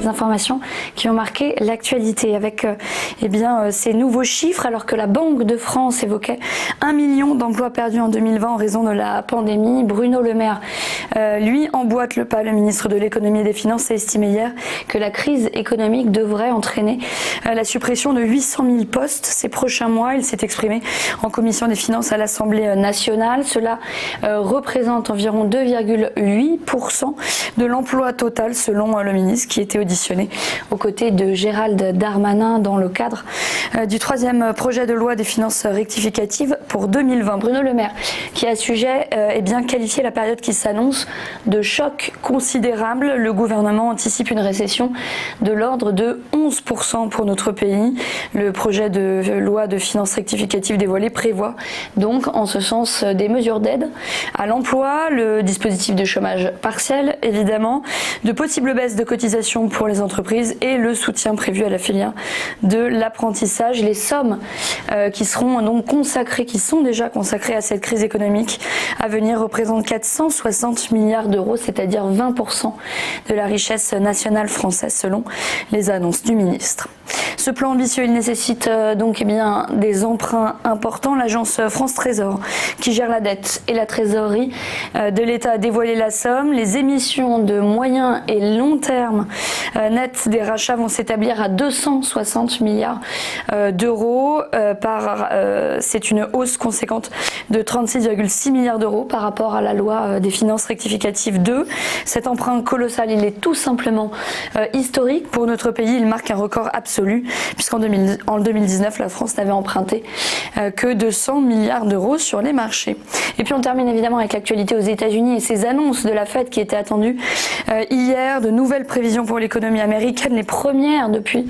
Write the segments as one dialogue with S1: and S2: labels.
S1: les informations qui ont marqué l'actualité avec ces nouveaux chiffres, alors que la Banque de France évoquait 1 million d'emplois perdus en 2020 en raison de la pandémie. Bruno Le Maire, lui, emboîte le pas. Le ministre de l'économie et des finances a estimé hier que la crise économique devrait entraîner la suppression de 800 000 postes ces prochains mois. Il s'est exprimé en commission des finances à l'Assemblée nationale. Cela représente environ 2,8% de l'emploi total selon le ministre qui était auditionné aux côtés de Gérald Darmanin dans le cadre du troisième projet de loi des finances rectificatives pour 2020. Bruno Le Maire qui à ce sujet qualifié la période qui s'annonce de choc considérable. Le gouvernement anticipe une récession de l'ordre de 11% pour notre pays. Le projet de loi de finances rectificatives dévoilé prévoit donc en ce sens des mesures d'aide à l'emploi, le dispositif de chômage partiel évidemment, de possibles baisses de cotisations pour les entreprises et le soutien prévu à la filière de l'apprentissage. Les sommes qui seront donc consacrées, qui sont déjà consacrées à cette crise économique à venir représentent 460 milliards d'euros, c'est-à-dire 20% de la richesse nationale française selon les annonces du ministre. Ce plan ambitieux, il nécessite des emprunts importants. L'agence France Trésor, qui gère la dette et la trésorerie de l'État, a dévoilé la somme. Les émissions de moyen et long terme net des rachats vont s'établir à 260 milliards d'euros. C'est une hausse conséquente de 36,6 milliards d'euros par rapport à la loi des finances rectificatives 2. Cet emprunt colossal, il est tout simplement historique pour notre pays. Il marque un record absolu puisqu'en 2019, la France n'avait emprunté que 200 milliards d'euros sur les marchés. Et puis on termine évidemment avec l'actualité aux États-Unis et ces annonces de la Fed qui étaient attendues hier. De nouvelles prévisions pour l'économie américaine, les premières depuis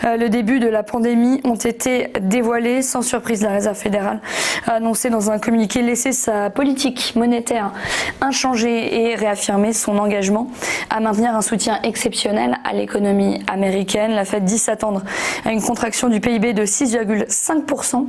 S1: le début de la pandémie, ont été dévoilées. Sans surprise, la Réserve fédérale a annoncé dans un communiqué laisser sa politique monétaire inchangée et réaffirmer son engagement à maintenir un soutien exceptionnel à l'économie américaine. La Fed dit s'attendre à une contraction du PIB de 6,5%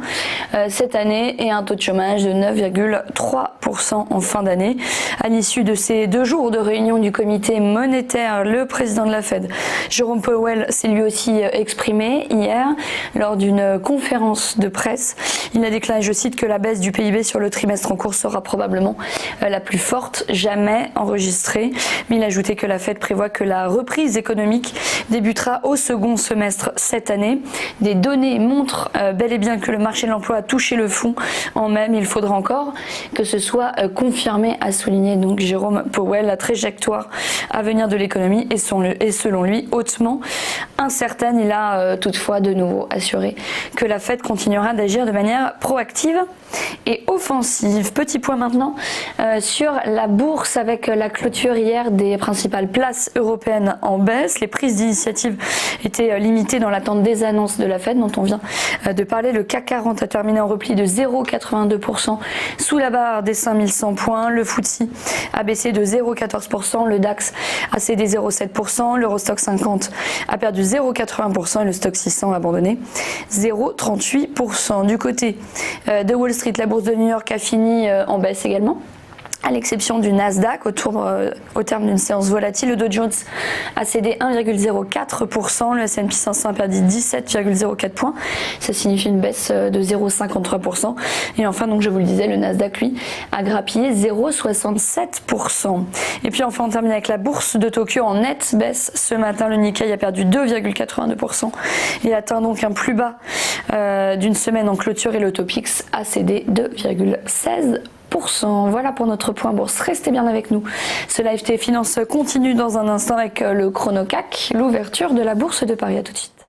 S1: cette année et un taux de chômage de 9,3% en fin d'année. À l'issue de ces 2 jours de réunion du comité monétaire, le président de la Fed, Jérôme Powell, s'est lui aussi exprimé hier lors d'une conférence de presse. Il a déclaré, je cite, que la baisse du PIB sur le trimestre en cours sera probablement la plus forte jamais enregistrée. Mais il a ajouté que la Fed prévoit que la reprise économique débutera au second semestre cette année. Des données montrent bel et bien que le marché de l'emploi a touché le fond en mai. Il faudra encore que ce soit confirmé, a souligné donc Jérôme Powell. La trajectoire à venir de l'économie est selon lui hautement incertaine. Il a toutefois de nouveau assuré que la Fed continuera d'agir de manière proactive et offensive. Petit point maintenant sur la bourse avec la clôture hier des principales places européennes en baisse. Les prises d'initiative étaient limitées dans l'attente des annonces de la Fed dont on vient de parler. Le CAC 40 a terminé en repli de 0,82% sous la barre des 5100 points. Le FTSE a baissé de 0,14%. Le DAX a cédé 0,7%. L'Eurostock 50 a perdu 0,80% et le Stock 600 a abandonné 0,38%. Du côté de Wall Street, la bourse de New York a fini en baisse également, à l'exception du Nasdaq au terme d'une séance volatile. Le Dow Jones a cédé 1,04%, le S&P 500 a perdu 17,04 points, ça signifie une baisse de 0,53%. Et enfin, donc je vous le disais, le Nasdaq lui a grappillé 0,67%. Et puis enfin on termine avec la bourse de Tokyo en nette baisse ce matin. Le Nikkei a perdu 2,82% et atteint donc un plus bas d'une semaine en clôture et le Topix a cédé 2,16%. Voilà pour notre point bourse. Restez bien avec nous. Ce Live T Finance continue dans un instant avec le chrono CAC, l'ouverture de la bourse de Paris. À tout de suite.